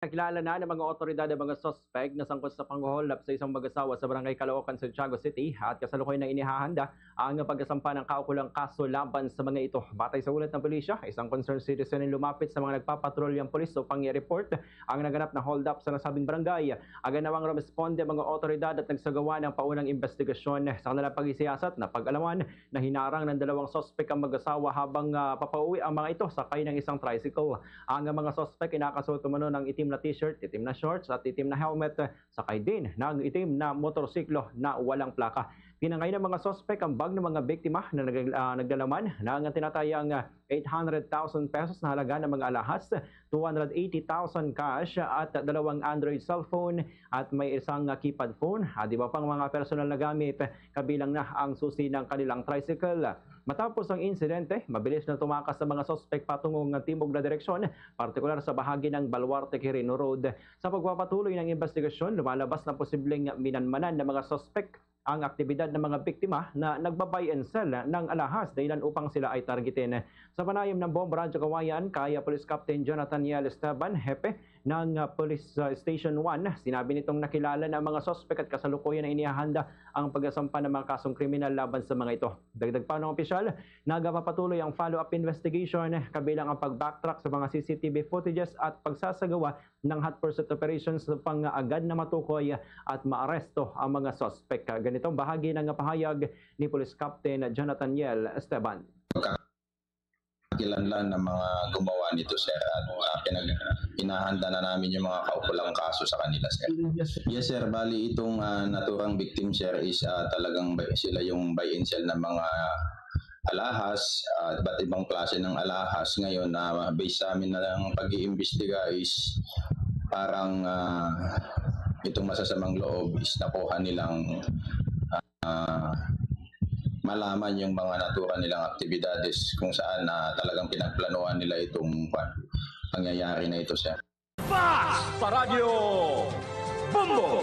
Nakilala na ng mga otoridad ang mga suspect na sangkot sa panghuhulap sa isang mag-asawa sa barangay Caloocan, Santiago City at kasalukuyan na inihahanda ang pagkasampa ng kaukulang kaso laban sa mga ito. Batay sa ulat ng pulisya, isang concerned citizen ang lumapit sa mga nagpapatrolyang pulis upang i-report ang naganap na hold up sa nasabing barangay. Agad nawang rumesponde ang mga otoridad at nagsagawa ng paunang investigasyon sa kanilang pag-isiyasat na pag-alaman na hinarang ng dalawang suspect ang mag-asawa habang papauwi ang mga ito sakay ng isang tricycle. Ang mga suspect inakasuot umano ng itim na t-shirt, itim na shorts at itim na helmet, sakay din ng itim na motorsiklo na walang plaka. Pinangay ng mga suspect ang bag ng mga biktima na naglalaman ng tinatayang 800,000 pesos na halaga ng mga alahas, 280,000 cash at dalawang Android cellphone at may isang keypad phone at iba pang mga personal na gamit kabilang na ang susi ng kanilang tricycle. Matapos ang insidente, mabilis na tumakas sa mga suspect patungong timog na direksyon, partikular sa bahagi ng Baluarte Quirino Road. Sa pagpapatuloy ng investigasyon, lumalabas na posibleng minanmanan ng mga suspect ang aktibidad ng mga biktima na nagbabay and sell ng alahas dahilan upang sila ay targetin. Sa panayam ng Bomb Radyo Kawayan, kaya Police Captain Jonathan Yel Esteban, hepe ng Police Station 1, sinabi nitong nakilala ng mga suspect at kasalukuyan na inihahanda ang pagsasampa ng mga kasong kriminal laban sa mga ito. Dagdag pa ng opisyal, nagpapatuloy ang follow-up investigation kabilang ang pag-backtrack sa mga CCTV footages at pagsasagawa ng hot pursuit operations upang agad na matukoy at maaresto ang mga suspect. Ganitong bahagi ng pahayag ni Police Captain Jonathan Yel Esteban. Kilanlan ng mga gumawa nito, sir, at pinahanda na namin yung mga kaukulang kaso sa kanila, sir. Yes, sir. Bali, itong naturang victim, sir, is talagang sila yung buy and sell ng mga alahas, iba't ibang klase ng alahas. Ngayon, based sa amin na lang pag-iimbestiga is parang itong masasamang loob is nakuha nilang malaman yung mga natura nilang aktibidades kung saan talagang pinagplanuhan nila itong pangyayari na ito, sir. Fast sa radyo! Bumbo!